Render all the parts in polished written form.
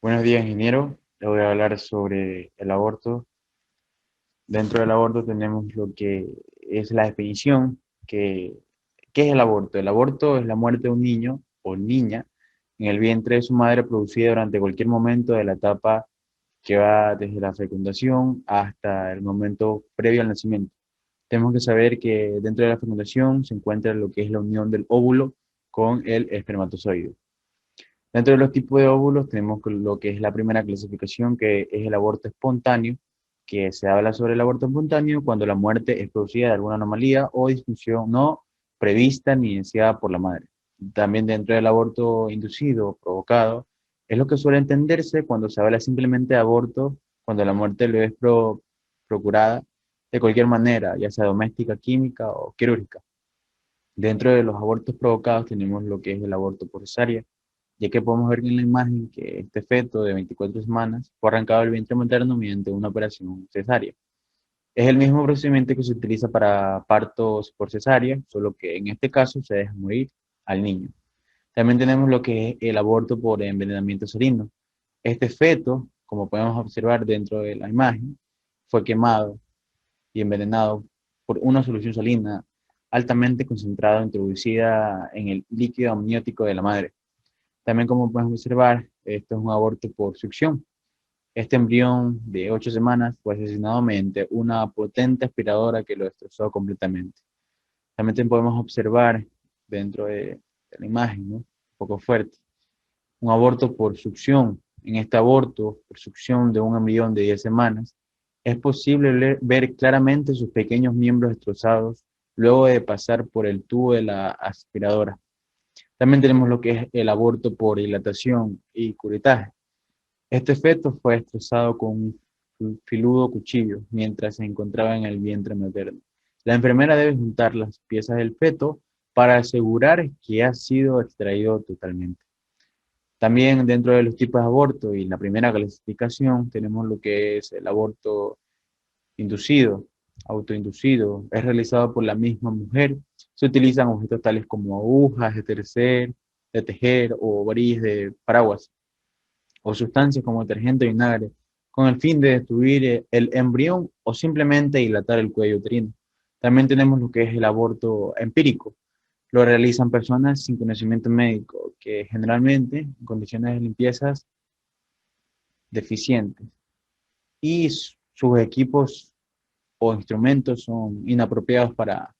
Buenos días, ingeniero. Le voy a hablar sobre el aborto. Dentro del aborto tenemos lo que es la definición, ¿qué es el aborto? El aborto es la muerte de un niño o niña en el vientre de su madre producida durante cualquier momento de la etapa que va desde la fecundación hasta el momento previo al nacimiento. Tenemos que saber que dentro de la fecundación se encuentra lo que es la unión del óvulo con el espermatozoide. Dentro de los tipos de óvulos tenemos lo que es la primera clasificación, que es el aborto espontáneo, que se habla sobre el aborto espontáneo cuando la muerte es producida de alguna anomalía o disfunción no prevista ni deseada por la madre. También dentro del aborto inducido o provocado, es lo que suele entenderse cuando se habla simplemente de aborto, cuando la muerte le es procurada de cualquier manera, ya sea doméstica, química o quirúrgica. Dentro de los abortos provocados tenemos lo que es el aborto por cesárea, ya que podemos ver en la imagen que este feto de 24 semanas fue arrancado del vientre materno mediante una operación cesárea. Es el mismo procedimiento que se utiliza para partos por cesárea, solo que en este caso se deja morir al niño. También tenemos lo que es el aborto por envenenamiento salino. Este feto, como podemos observar dentro de la imagen, fue quemado y envenenado por una solución salina altamente concentrada introducida en el líquido amniótico de la madre. También, como pueden observar, esto es un aborto por succión. Este embrión de 8 semanas fue asesinado mediante una potente aspiradora que lo destrozó completamente. También podemos observar dentro de la imagen, ¿no? Un poco fuerte, un aborto por succión. En este aborto por succión de un embrión de 10 semanas, es posible ver claramente sus pequeños miembros destrozados luego de pasar por el tubo de la aspiradora. También tenemos lo que es el aborto por dilatación y curetaje. Este feto fue destrozado con un filudo cuchillo mientras se encontraba en el vientre materno. La enfermera debe juntar las piezas del feto para asegurar que ha sido extraído totalmente. También dentro de los tipos de aborto y la primera clasificación tenemos lo que es el aborto inducido, autoinducido, es realizado por la misma mujer. Se utilizan objetos tales como agujas de tejer o varillas de paraguas o sustancias como detergente o vinagre, con el fin de destruir el embrión o simplemente dilatar el cuello uterino. También tenemos lo que es el aborto empírico. Lo realizan personas sin conocimiento médico, que generalmente en condiciones de limpiezas deficientes y sus equipos o instrumentos son inapropiados para...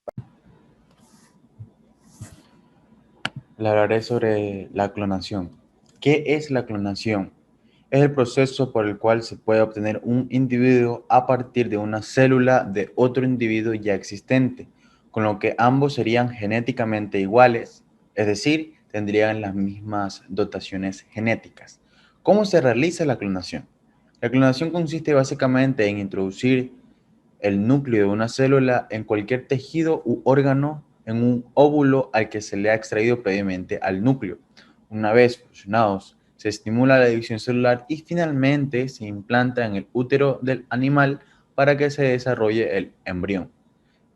Le hablaré sobre la clonación. ¿Qué es la clonación? Es el proceso por el cual se puede obtener un individuo a partir de una célula de otro individuo ya existente, con lo que ambos serían genéticamente iguales, es decir, tendrían las mismas dotaciones genéticas. ¿Cómo se realiza la clonación? La clonación consiste básicamente en introducir el núcleo de una célula en cualquier tejido u órgano en un óvulo al que se le ha extraído previamente al núcleo. Una vez fusionados, se estimula la división celular y finalmente se implanta en el útero del animal para que se desarrolle el embrión.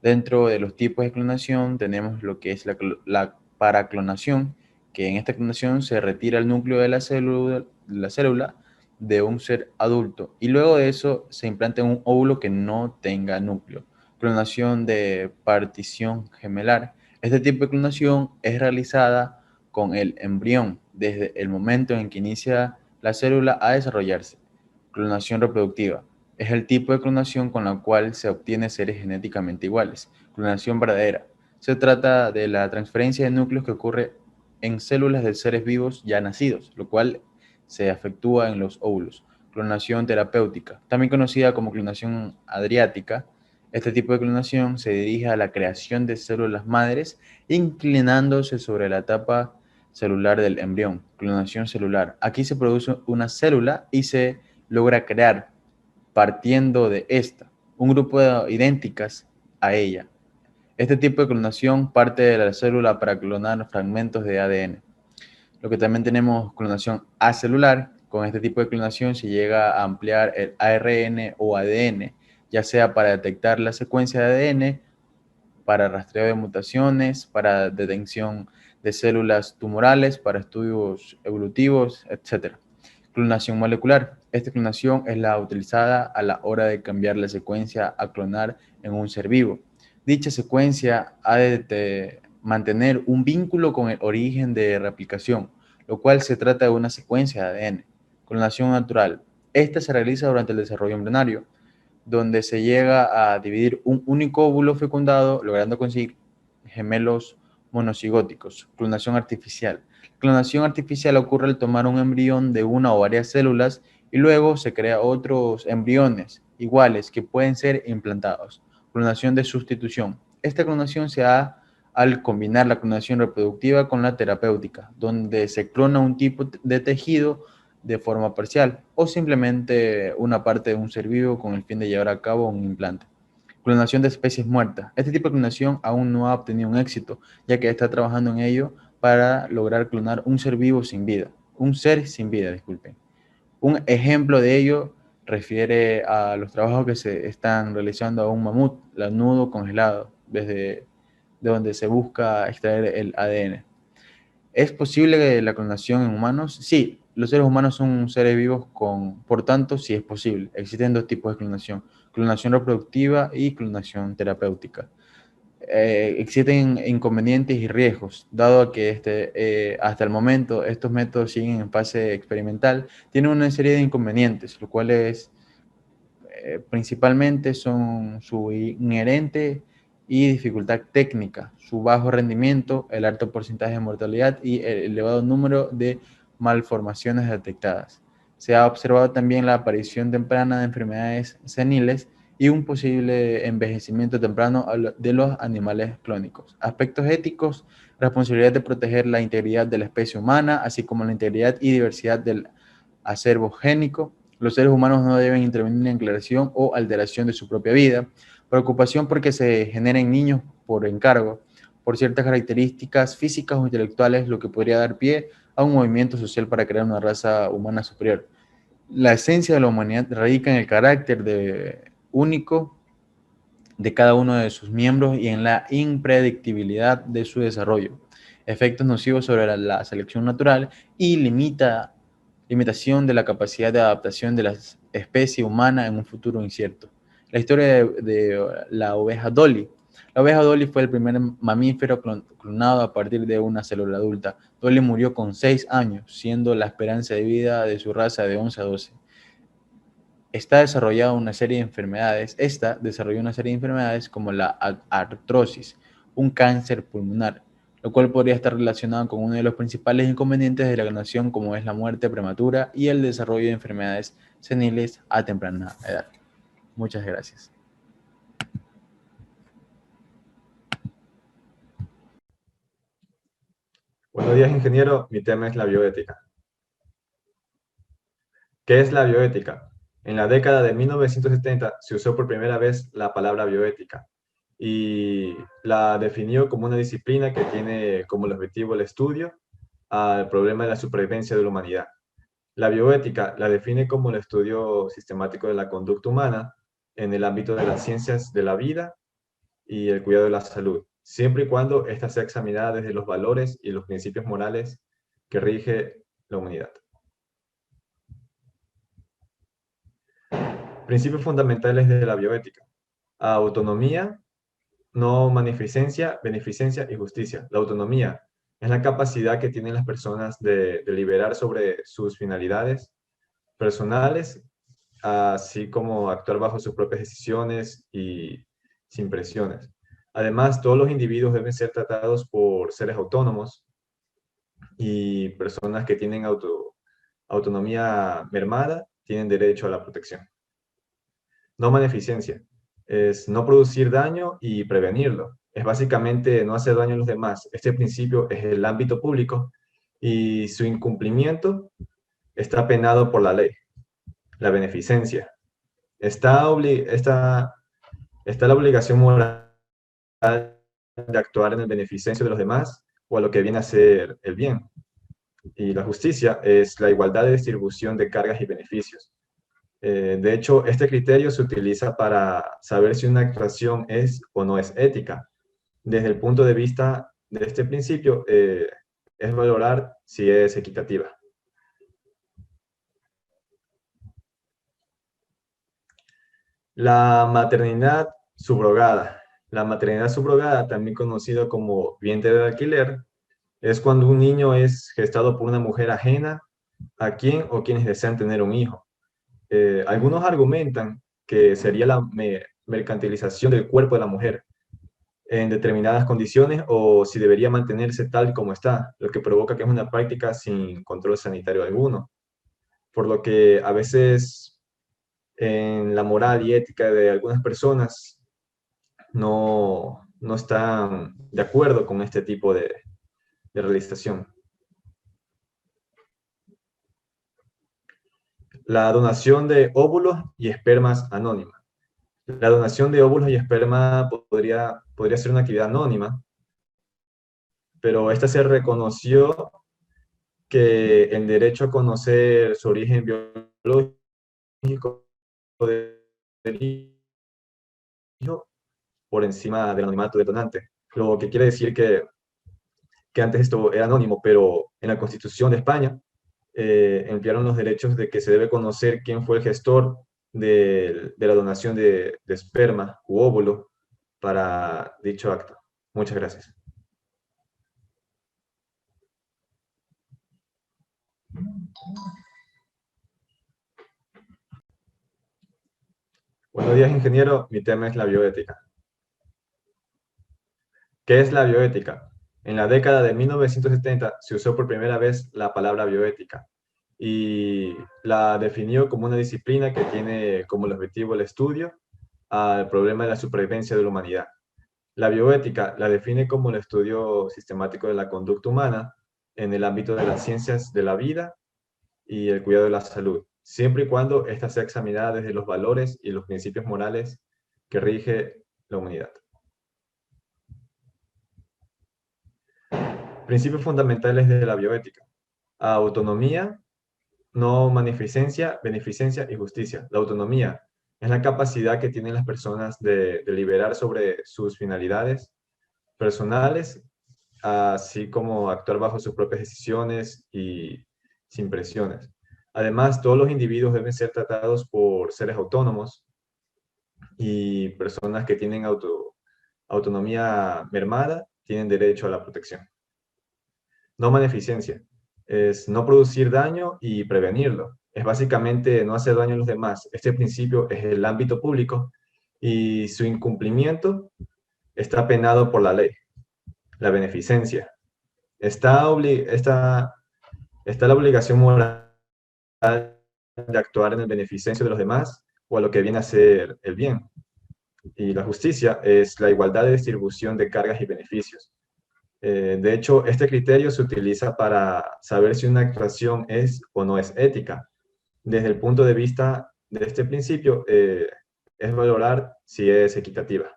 Dentro de los tipos de clonación tenemos lo que es la paraclonación, que en esta clonación se retira el núcleo de la célula de un ser adulto y luego de eso se implanta en un óvulo que no tenga núcleo. Clonación de partición gemelar. Este tipo de clonación es realizada con el embrión desde el momento en que inicia la célula a desarrollarse. Clonación reproductiva. Es el tipo de clonación con la cual se obtiene seres genéticamente iguales. Clonación verdadera. Se trata de la transferencia de núcleos que ocurre en células de seres vivos ya nacidos, lo cual se efectúa en los óvulos. Clonación terapéutica, también conocida como clonación adriática. Este tipo de clonación se dirige a la creación de células madres inclinándose sobre la etapa celular del embrión. Clonación celular. Aquí se produce una célula y se logra crear, partiendo de esta, un grupo de idénticas a ella. Este tipo de clonación parte de la célula para clonar fragmentos de ADN. Lo que también tenemos clonación acelular. Con este tipo de clonación se llega a ampliar el ARN o ADN, ya sea para detectar la secuencia de ADN, para rastreo de mutaciones, para detención de células tumorales, para estudios evolutivos, etc. Clonación molecular. Esta clonación es la utilizada a la hora de cambiar la secuencia a clonar en un ser vivo. Dicha secuencia ha de mantener un vínculo con el origen de replicación, lo cual se trata de una secuencia de ADN. Clonación natural. Esta se realiza durante el desarrollo embrionario, donde se llega a dividir un único óvulo fecundado, logrando conseguir gemelos monocigóticos. Clonación artificial. Clonación artificial ocurre al tomar un embrión de una o varias células y luego se crea otros embriones iguales que pueden ser implantados. Clonación de sustitución. Esta clonación se da al combinar la clonación reproductiva con la terapéutica, donde se clona un tipo de tejido de forma parcial o simplemente una parte de un ser vivo con el fin de llevar a cabo un implante. Clonación de especies muertas. Este tipo de clonación aún no ha obtenido un éxito, ya que está trabajando en ello para lograr clonar un ser vivo sin vida. Un ser sin vida, disculpen. Un ejemplo de ello refiere a los trabajos que se están realizando a un mamut lanudo congelado, desde de donde se busca extraer el ADN. ¿Es posible la clonación en humanos? Sí, los seres humanos son seres vivos por tanto, sí es posible. Existen dos tipos de clonación, clonación reproductiva y clonación terapéutica. Existen inconvenientes y riesgos, dado que hasta el momento estos métodos siguen en fase experimental, tienen una serie de inconvenientes, los cuales principalmente son su inherente y dificultad técnica, su bajo rendimiento, el alto porcentaje de mortalidad y el elevado número de malformaciones detectadas. Se ha observado también la aparición temprana de enfermedades seniles y un posible envejecimiento temprano de los animales clónicos. Aspectos éticos, responsabilidad de proteger la integridad de la especie humana, así como la integridad y diversidad del acervo génico. Los seres humanos no deben intervenir en creación o alteración de su propia vida. Preocupación porque se generen niños por encargo, por ciertas características físicas o intelectuales, lo que podría dar pie a un movimiento social para crear una raza humana superior. La esencia de la humanidad radica en el único de cada uno de sus miembros y en la impredictibilidad de su desarrollo, efectos nocivos sobre la selección natural y limitación de la capacidad de adaptación de la especie humana en un futuro incierto. La historia de la oveja Dolly. La oveja Dolly fue el primer mamífero clonado a partir de una célula adulta. Dolly murió con 6 años, siendo la esperanza de vida de su raza de 11 a 12. Esta desarrolló una serie de enfermedades como la artrosis, un cáncer pulmonar, lo cual podría estar relacionado con uno de los principales inconvenientes de la clonación, como es la muerte prematura y el desarrollo de enfermedades seniles a temprana edad. Muchas gracias. Buenos días, ingeniero. Mi tema es la bioética. ¿Qué es la bioética? En la década de 1970 se usó por primera vez la palabra bioética y la definió como una disciplina que tiene como el objetivo el estudio al problema de la supervivencia de la humanidad. La bioética la define como el estudio sistemático de la conducta humana en el ámbito de las ciencias de la vida y el cuidado de la salud, siempre y cuando ésta sea examinada desde los valores y los principios morales que rige la humanidad. Principios fundamentales de la bioética. Autonomía, no magnificencia, beneficencia y justicia. La autonomía es la capacidad que tienen las personas de deliberar sobre sus finalidades personales, así como actuar bajo sus propias decisiones y sin presiones. Además, todos los individuos deben ser tratados por seres autónomos y personas que tienen autonomía mermada tienen derecho a la protección. No magnificencia es no producir daño y prevenirlo. Es básicamente no hacer daño a los demás. Este principio es el ámbito público y su incumplimiento está penado por la ley. La beneficencia. Está la obligación moral de actuar en el beneficencia de los demás o a lo que viene a ser el bien. Y la justicia es la igualdad de distribución de cargas y beneficios. De hecho, este criterio se utiliza para saber si una actuación es o no es ética. Desde el punto de vista de este principio, es valorar si es equitativa. La maternidad subrogada. La maternidad subrogada, también conocido como vientre de alquiler, es cuando un niño es gestado por una mujer ajena a quien o quienes desean tener un hijo. Algunos argumentan que sería la mercantilización del cuerpo de la mujer en determinadas condiciones o si debería mantenerse tal y como está, lo que provoca que es una práctica sin control sanitario alguno. Por lo que a veces en la moral y ética de algunas personas no están de acuerdo con este tipo de realización. La donación de óvulos y espermas anónima. La donación de óvulos y esperma podría ser una actividad anónima, pero esta se reconoció que el derecho a conocer su origen biológico del hijo por encima del anonimato detonante. Lo que quiere decir que antes esto era anónimo, pero en la Constitución de España emplearon los derechos de que se debe conocer quién fue el gestor de la donación de esperma u óvulo para dicho acto. Muchas gracias. Buenos días, ingeniero. Mi tema es la bioética. ¿Qué es la bioética? En la década de 1970 se usó por primera vez la palabra bioética y la definió como una disciplina que tiene como el objetivo el estudio al problema de la supervivencia de la humanidad. La bioética la define como el estudio sistemático de la conducta humana en el ámbito de las ciencias de la vida y el cuidado de la salud, siempre y cuando ésta sea examinada desde los valores y los principios morales que rige la humanidad. Principios fundamentales de la bioética. Autonomía, no magnificencia, beneficencia y justicia. La autonomía es la capacidad que tienen las personas de deliberar sobre sus finalidades personales, así como actuar bajo sus propias decisiones y sin presiones. Además, todos los individuos deben ser tratados por seres autónomos y personas que tienen autonomía mermada tienen derecho a la protección. No magnificencia es no producir daño y prevenirlo. Es básicamente no hacer daño a los demás. Este principio es el ámbito público y su incumplimiento está penado por la ley. La beneficencia. Está la obligación moral de actuar en el beneficio de los demás o a lo que viene a ser el bien. Y la justicia es la igualdad de distribución de cargas y beneficios. De hecho, este criterio se utiliza para saber si una actuación es o no es ética. Desde el punto de vista de este principio, es valorar si es equitativa.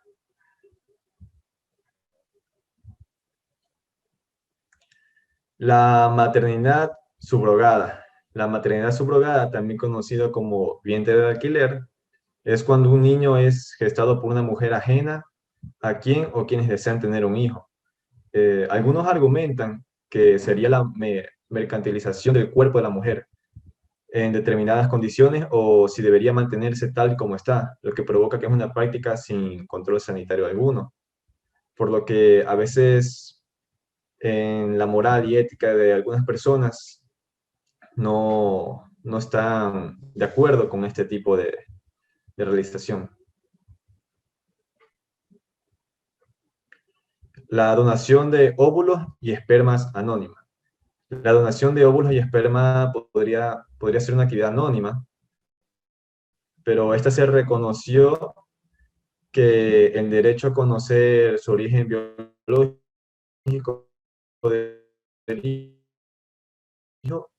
La maternidad subrogada. La maternidad subrogada, también conocido como vientre de alquiler, es cuando un niño es gestado por una mujer ajena a quien o quienes desean tener un hijo. Algunos argumentan que sería la mercantilización del cuerpo de la mujer en determinadas condiciones o si debería mantenerse tal y como está, lo que provoca que es una práctica sin control sanitario alguno. Por lo que a veces en la moral y ética de algunas personas no están de acuerdo con este tipo de realización. La donación de óvulos y espermas anónima. La donación de óvulos y esperma podría ser una actividad anónima, pero esta se reconoció que el derecho a conocer su origen biológico del hijo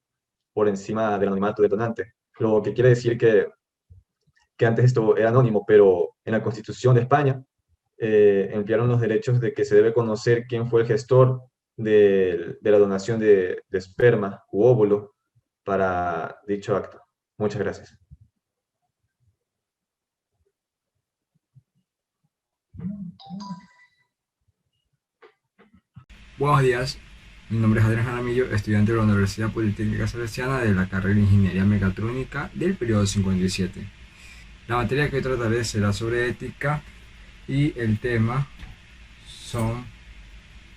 por encima del anonimato detonante. Lo que quiere decir que antes esto era anónimo, pero en la Constitución de España emplearon los derechos de que se debe conocer quién fue el gestor de la donación de esperma u óvulo para dicho acto. Muchas gracias. Buenos días, mi nombre es Adrián Jaramillo, estudiante de la Universidad Politécnica Salesiana de la carrera de Ingeniería Mecatrónica del periodo 57. La materia que hoy trataré será sobre ética y el tema son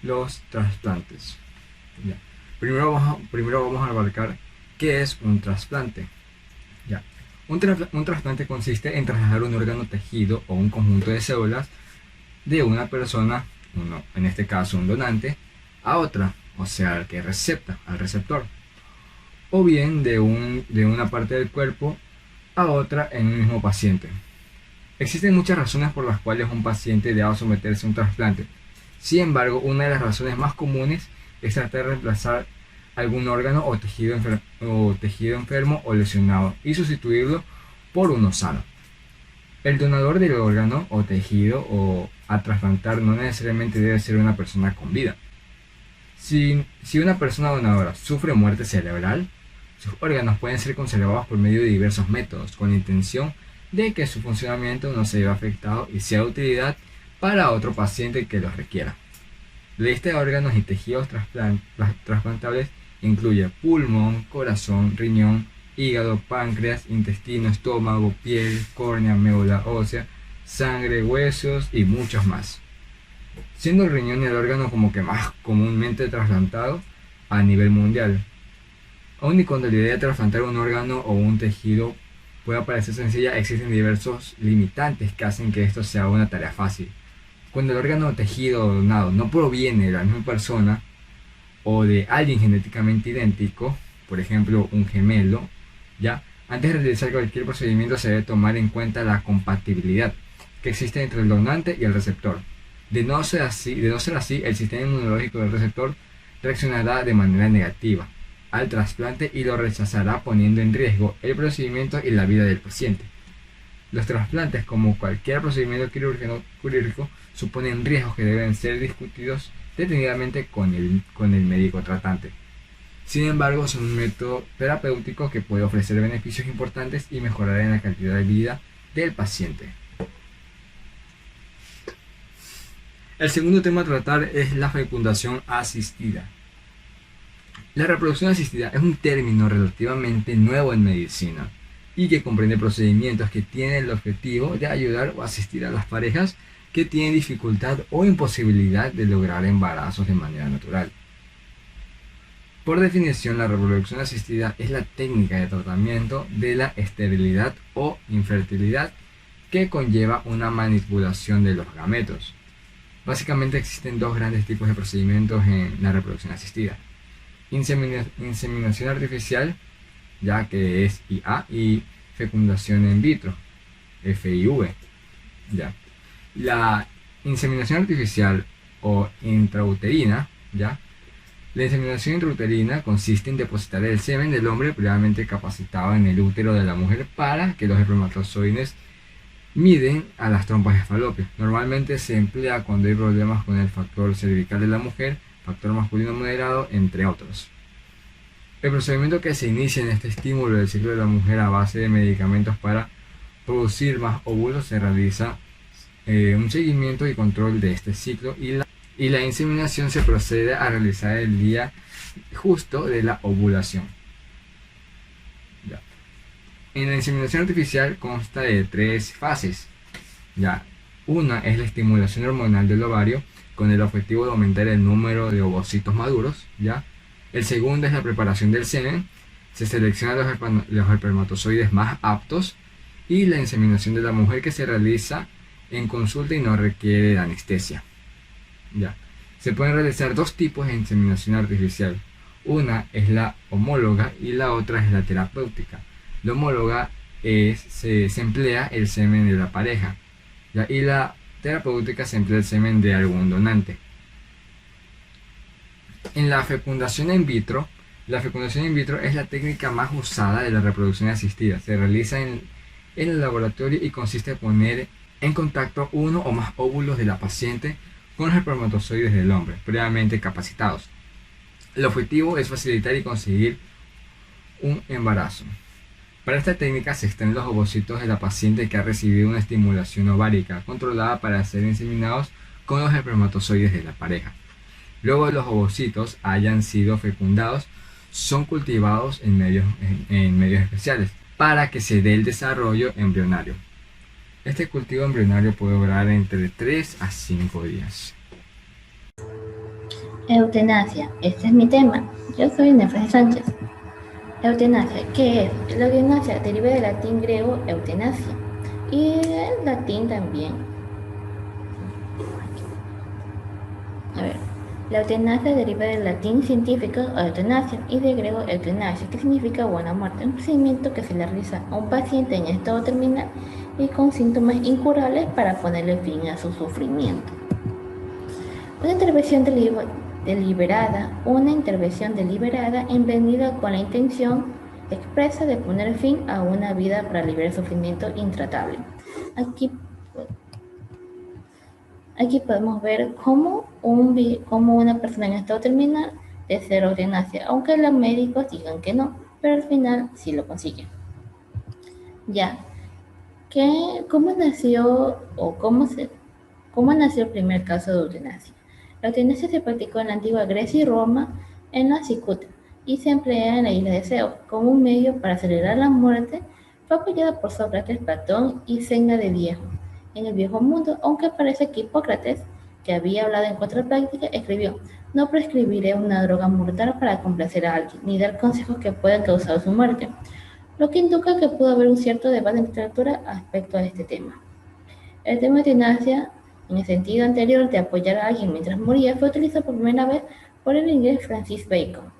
los trasplantes. Ya. Primero vamos a abarcar qué es un trasplante. Ya. Un trasplante consiste en trasladar un órgano, tejido o un conjunto de células de una persona, en este caso un donante, a otra, o sea, al que recepta, al receptor, o bien de una parte del cuerpo a otra en un mismo paciente. Existen muchas razones por las cuales un paciente debe someterse a un trasplante. Sin embargo, una de las razones más comunes es tratar de reemplazar algún órgano o tejido enfermo o lesionado y sustituirlo por uno sano. El donador del órgano o tejido a trasplantar no necesariamente debe ser una persona con vida. Si una persona donadora sufre muerte cerebral, sus órganos pueden ser conservados por medio de diversos métodos, con la intención de que su funcionamiento no se vea afectado y sea de utilidad para otro paciente que los requiera. La lista de órganos y tejidos trasplantables incluye pulmón, corazón, riñón, hígado, páncreas, intestino, estómago, piel, córnea, médula ósea, sangre, huesos y muchos más. Siendo el riñón el órgano como que más comúnmente trasplantado a nivel mundial. Aun y cuando la idea de trasplantar un órgano o un tejido pueda parecer sencilla, existen diversos limitantes que hacen que esto sea una tarea fácil. Cuando el órgano o tejido donado no proviene de la misma persona o de alguien genéticamente idéntico, por ejemplo un gemelo, ¿ya? Antes de realizar cualquier procedimiento se debe tomar en cuenta la compatibilidad que existe entre el donante y el receptor. De no ser así, el sistema inmunológico del receptor reaccionará de manera negativa al trasplante y lo rechazará, poniendo en riesgo el procedimiento y la vida del paciente. Los trasplantes, como cualquier procedimiento quirúrgico, suponen riesgos que deben ser discutidos detenidamente con el médico tratante. Sin embargo, son un método terapéutico que puede ofrecer beneficios importantes y mejorar en la calidad de vida del paciente. El segundo tema a tratar es la fecundación asistida. La reproducción asistida es un término relativamente nuevo en medicina y que comprende procedimientos que tienen el objetivo de ayudar o asistir a las parejas que tienen dificultad o imposibilidad de lograr embarazos de manera natural. Por definición, la reproducción asistida es la técnica de tratamiento de la esterilidad o infertilidad que conlleva una manipulación de los gametos. Básicamente existen dos grandes tipos de procedimientos en la reproducción asistida. Inseminación artificial, ya que es IA, y fecundación in vitro, FIV. Ya. La inseminación artificial o intrauterina, ¿ya? La inseminación intrauterina consiste en depositar el semen del hombre previamente capacitado en el útero de la mujer para que los espermatozoides miden a las trompas de falopio. Normalmente se emplea cuando hay problemas con el factor cervical de la mujer, factor masculino moderado, entre otros. El procedimiento que se inicia en este estímulo del ciclo de la mujer a base de medicamentos para producir más óvulos se realiza un seguimiento y control de este ciclo y la inseminación se procede a realizar el día justo de la ovulación. Ya. En la inseminación artificial consta de tres fases. Ya. Una es la estimulación hormonal del ovario con el objetivo de aumentar el número de ovocitos maduros. ¿Ya? El segundo es la preparación del semen. Se seleccionan los espermatozoides más aptos y la inseminación de la mujer que se realiza en consulta y no requiere de anestesia. Ya. Se pueden realizar dos tipos de inseminación artificial. Una es la homóloga y la otra es la terapéutica. La homóloga se emplea el semen de la pareja, ¿ya? Y la terapéutica se emplea el semen de algún donante. En la fecundación in vitro es la técnica más usada de la reproducción asistida. Se realiza en el laboratorio y consiste en poner en contacto uno o más óvulos de la paciente con los espermatozoides del hombre, previamente capacitados. El objetivo es facilitar y conseguir un embarazo. Para esta técnica se extraen los ovocitos de la paciente que ha recibido una estimulación ovárica controlada para ser inseminados con los espermatozoides de la pareja. Luego de los ovocitos hayan sido fecundados, son cultivados en medios especiales para que se dé el desarrollo embrionario. Este cultivo embrionario puede durar entre 3 a 5 días. Eutanasia, este es mi tema. Yo soy Nefres Sánchez. Eutanasia, ¿qué es? La eutanasia deriva del latín griego eutanasia y del latín también. A ver, la eutanasia deriva del latín científico eutanasia y del griego eutanasia, que significa buena muerte, un procedimiento que se le realiza a un paciente en estado terminal y con síntomas incurables para ponerle fin a su sufrimiento. Una intervención deliberada emprendida con la intención expresa de poner fin a una vida para aliviar el sufrimiento intratable. Aquí podemos ver cómo una persona en estado terminal desea la eutanasia, aunque los médicos digan que no, pero al final sí lo consiguen. Ya, ¿cómo nació el primer caso de eutanasia? La eutanasia se practicó en la antigua Grecia y Roma, en la cicuta, y se emplea en la isla de Zeus como un medio para acelerar la muerte. Fue apoyada por Sócrates, Platón y Senna de Viejo. En el Viejo Mundo, aunque parece que Hipócrates, que había hablado en contra de la práctica, escribió: no prescribiré una droga mortal para complacer a alguien, ni dar consejos que puedan causar su muerte, lo que indica que pudo haber un cierto debate en literatura respecto a este tema. El tema de eutanasia, en el sentido anterior de apoyar a alguien mientras moría, fue utilizado por primera vez por el inglés Francis Bacon.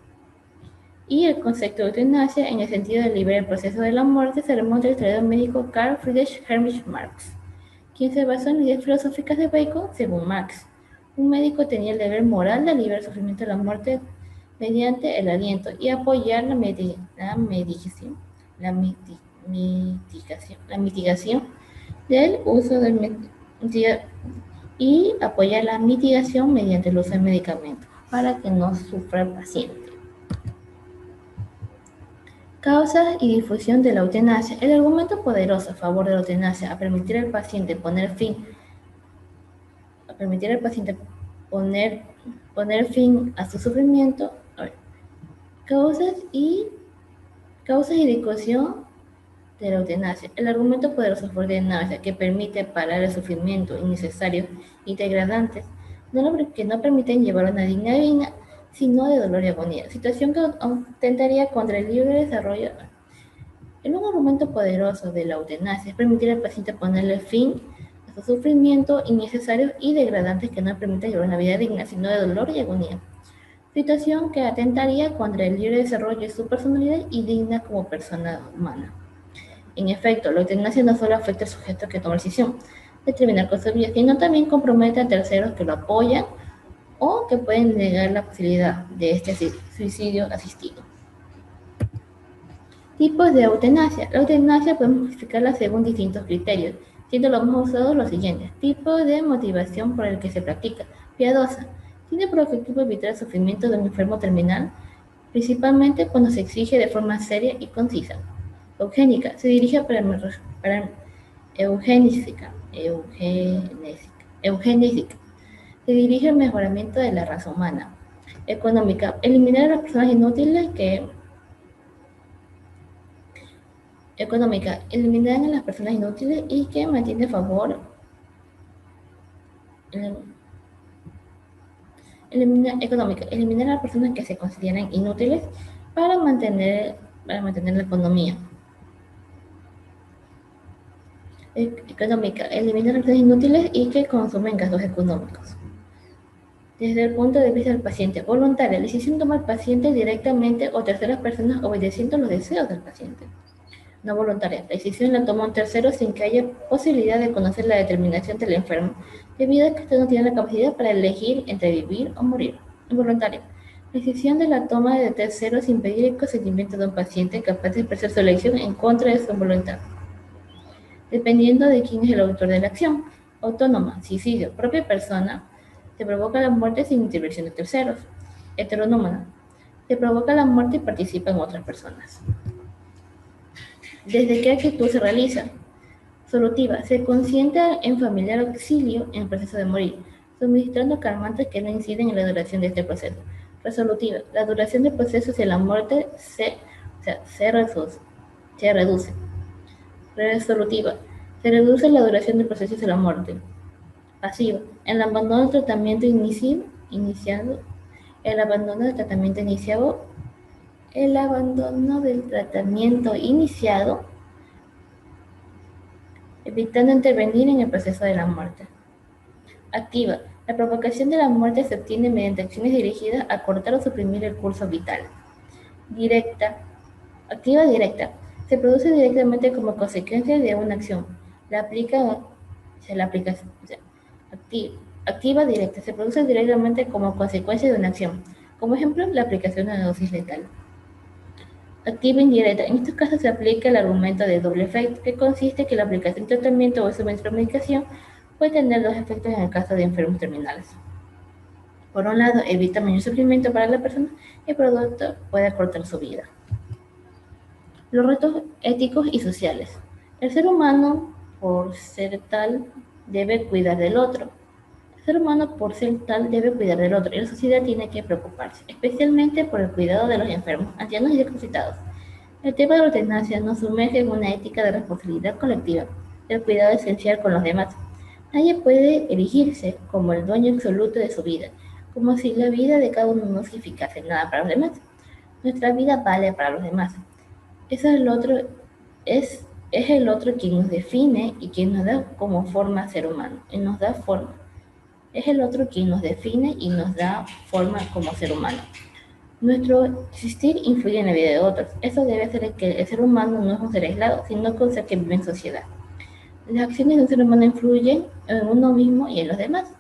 Y el concepto de eutanasia, en el sentido de liberar el proceso de la muerte, se remonta al historiador médico Carl Friedrich Heinrich Marx, quien se basó en las ideas filosóficas de Bacon. Según Marx, un médico tenía el deber moral de aliviar el sufrimiento de la muerte mediante el aliento y apoyar la mitigación del uso y apoyar la mitigación mediante el uso de medicamentos para que no sufra el paciente. Causas y difusión de la eutanasia. El argumento poderoso a favor de la eutanasia, a permitir al paciente poner fin a su sufrimiento. Causas y difusión de la eutanasia. El argumento poderoso a favor de la eutanasia, que permite parar el sufrimiento innecesario y degradantes, que no permiten llevar una digna vida, sino de dolor y agonía, situación que atentaría contra el libre desarrollo. Un argumento poderoso de la eutanasia es permitir al paciente ponerle fin a su sufrimiento innecesario y degradantes que no permiten llevar una vida digna, sino de dolor y agonía, situación que atentaría contra el libre desarrollo de su personalidad y digna como persona humana. En efecto, la eutanasia no solo afecta al sujeto que toma la decisión de terminar con su vida, sino también compromete a terceros que lo apoyan o que pueden negar la posibilidad de este suicidio asistido. Tipos de eutanasia. La eutanasia podemos clasificarla según distintos criterios, siendo los más usados los siguientes. Tipo de motivación por el que se practica. Piadosa. Tiene por objetivo evitar el sufrimiento de un enfermo terminal, principalmente cuando se exige de forma seria y concisa. Eugénica. Se dirige para eugenésica. Se dirige al mejoramiento de la raza humana. Económica. Eliminar a las personas inútiles y que mantiene a favor. Económica. Eliminar a las personas que se consideran inútiles para mantener la economía. Económica. Eliminar a las personas inútiles y que consumen gastos económicos. Desde el punto de vista del paciente. Voluntaria. La decisión toma el paciente directamente o terceras personas obedeciendo los deseos del paciente. No voluntaria. La decisión la toma un tercero sin que haya posibilidad de conocer la determinación del enfermo, debido a que éste no tiene la capacidad para elegir entre vivir o morir. Involuntaria. La decisión de la toma de terceros impedir el consentimiento de un paciente capaz de expresar su elección en contra de su voluntad, dependiendo de quién es el autor de la acción. Autónoma. Suicidio. Propia persona. Se provoca la muerte sin intervención de terceros. Heteronómana. Se provoca la muerte y participa en otras personas. ¿Desde qué actitud se realiza? Solutiva. Se consiente en familiar auxilio en el proceso de morir, suministrando calmantes que no inciden en la duración de este proceso. Resolutiva. La duración del proceso hacia la muerte se reduce. Resolutiva. Se reduce la duración del proceso de la muerte. Pasiva. El abandono del tratamiento iniciado. El abandono del tratamiento iniciado. El abandono del tratamiento iniciado, evitando intervenir en el proceso de la muerte. Activa. La provocación de la muerte se obtiene mediante acciones dirigidas a cortar o suprimir el curso vital. Directa. Activa directa. Se produce directamente como consecuencia de una acción. Activa directa. Se produce directamente como consecuencia de una acción. Como ejemplo, la aplicación de una dosis letal. Activa indirecta. En estos casos se aplica el argumento de doble efecto, que consiste en que la aplicación de tratamiento o suministro de medicación puede tener dos efectos en el caso de enfermos terminales. Por un lado, evita mayor sufrimiento para la persona y por otro, puede acortar su vida. Los retos éticos y sociales. El ser humano, por ser tal, debe cuidar del otro. El ser humano, por ser tal, debe cuidar del otro y la sociedad tiene que preocuparse, especialmente por el cuidado de los enfermos, ancianos y discapacitados. El tema de la eutanasia nos sumerge en una ética de responsabilidad colectiva, del cuidado esencial con los demás. Nadie puede erigirse como el dueño absoluto de su vida, como si la vida de cada uno no significase nada para los demás. Nuestra vida vale para los demás. Es el otro quien nos define y quien nos da como forma ser humano, y nos da forma. Es el otro quien nos define y nos da forma como ser humano. Nuestro existir influye en la vida de otros. Eso debe hacer que el ser humano no es un ser aislado, sino que un ser que vive en sociedad. Las acciones de un ser humano influyen en uno mismo y en los demás.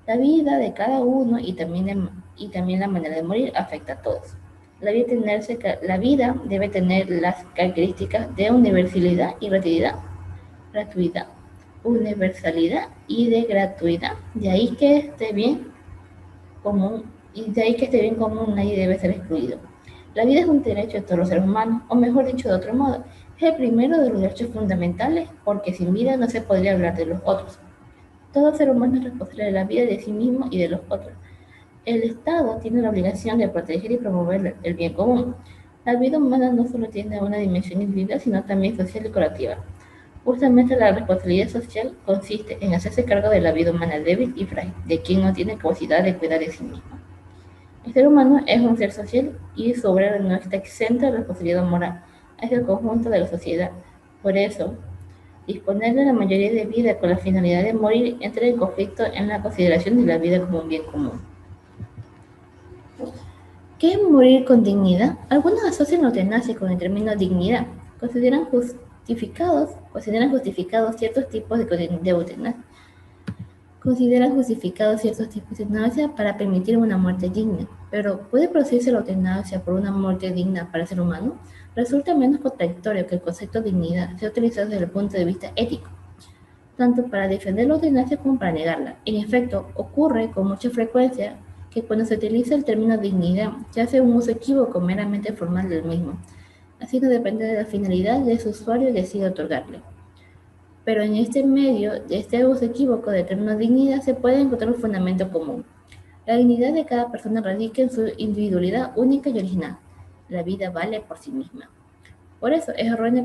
La vida de cada uno y también la manera de morir afecta a todos. La vida debe tener las características de universalidad y gratuidad. Universalidad y de gratuidad. De ahí que esté bien común, nadie debe ser excluido. La vida es un derecho de todos los seres humanos, o mejor dicho de otro modo, es el primero de los derechos fundamentales, porque sin vida no se podría hablar de los otros. Todo ser humano es responsable de la vida de sí mismo y de los otros. El Estado tiene la obligación de proteger y promover el bien común. La vida humana no solo tiene una dimensión individual, sino también social y colectiva. Justamente la responsabilidad social consiste en hacerse cargo de la vida humana débil y frágil, de quien no tiene capacidad de cuidar de sí mismo. El ser humano es un ser social y su obrero no está exento de responsabilidad moral hacia el conjunto de la sociedad. Por eso, disponer de la mayoría de vida con la finalidad de morir entra en conflicto en la consideración de la vida como un bien común. ¿Qué es morir con dignidad? Algunos asocian la eutanasia con el término dignidad. Consideran justificados ciertos tipos de eutanasia. Consideran justificados ciertos tipos de eutanasia para permitir una muerte digna. Pero, ¿puede producirse la eutanasia por una muerte digna para el ser humano? Resulta menos contradictorio que el concepto de dignidad sea utilizado desde el punto de vista ético, tanto para defender la eutanasia como para negarla. En efecto, ocurre con mucha frecuencia que cuando se utiliza el término dignidad, se hace un uso equívoco meramente formal del mismo. Así no depende de la finalidad de su usuario y decide otorgarle. Pero en este medio de este uso equívoco del término dignidad se puede encontrar un fundamento común. La dignidad de cada persona radica en su individualidad única y original. La vida vale por sí misma. Por eso es errónea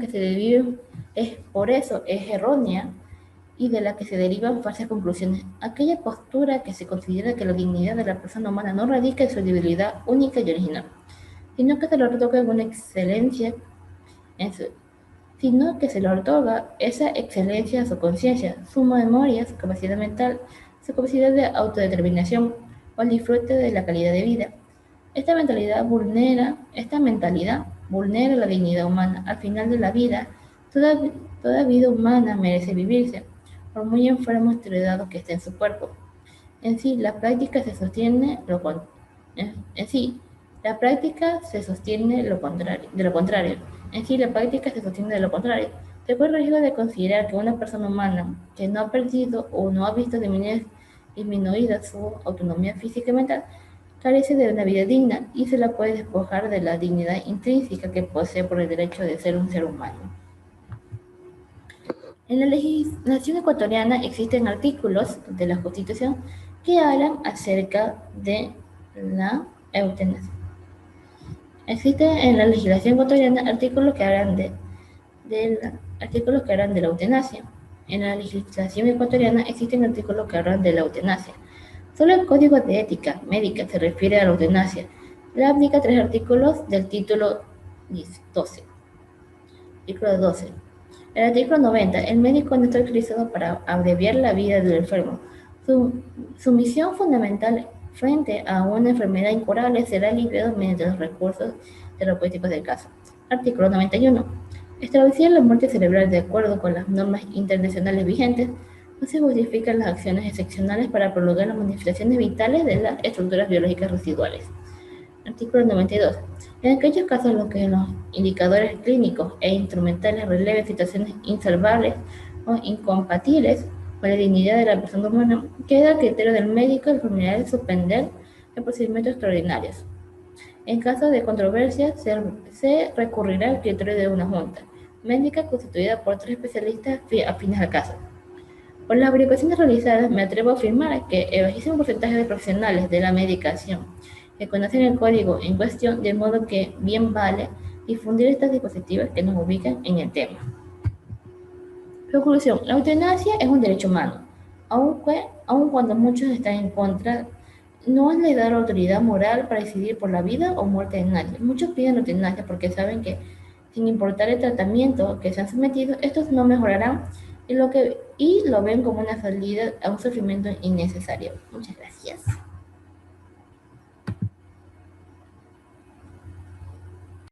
y de la que se derivan falsas conclusiones. Aquella postura que se considera que la dignidad de la persona humana no radica en su individualidad única y original, sino que se le otorga esa excelencia a su conciencia, su memoria, su capacidad mental, su capacidad de autodeterminación o el disfrute de la calidad de vida. Esta mentalidad vulnera la dignidad humana. Al final de la vida, toda vida humana merece vivirse, por muy enfermo o esterilizado que esté en su cuerpo. En sí, la práctica se sostiene de lo contrario. Se corre el riesgo de considerar que una persona humana que no ha perdido o no ha visto disminuida su autonomía física y mental carece de una vida digna y se la puede despojar de la dignidad intrínseca que posee por el derecho de ser un ser humano. En la legislación ecuatoriana existen artículos de la Constitución que hablan acerca de la eutanasia. Existen en la legislación ecuatoriana artículos que hablan de la eutanasia. En la legislación ecuatoriana existen artículos que hablan de la eutanasia. Solo el Código de Ética Médica se refiere a la eutanasia. Le aplica 3 artículos del título 12. Artículo 12. El artículo 90. El médico no está autorizado para abreviar la vida del enfermo. Su misión fundamental frente a una enfermedad incurable será aliviado mediante los recursos terapéuticos del caso. Artículo 91. Establecida la muerte cerebral de acuerdo con las normas internacionales vigentes, no se justifican las acciones excepcionales para prolongar las manifestaciones vitales de las estructuras biológicas residuales. Artículo 92. En aquellos casos en los que los indicadores clínicos e instrumentales releven situaciones insalvables o incompatibles con la dignidad de la persona humana, queda a criterio del médico enfermedad suspender los procedimientos extraordinarios. En caso de controversia, se recurrirá al criterio de una junta médica constituida por 3 especialistas afines al caso. Por las averiguaciones realizadas, me atrevo a afirmar que el bajísimo porcentaje de profesionales de la medicación que conocen el código en cuestión, de modo que bien vale difundir estas diapositivas que nos ubican en el tema. Conclusión: la eutanasia es un derecho humano, aun cuando muchos están en contra. No les da la autoridad moral para decidir por la vida o muerte de nadie. Muchos piden la eutanasia porque saben que, sin importar el tratamiento que se han sometido, estos no mejorarán y lo ven como una salida a un sufrimiento innecesario. Muchas gracias.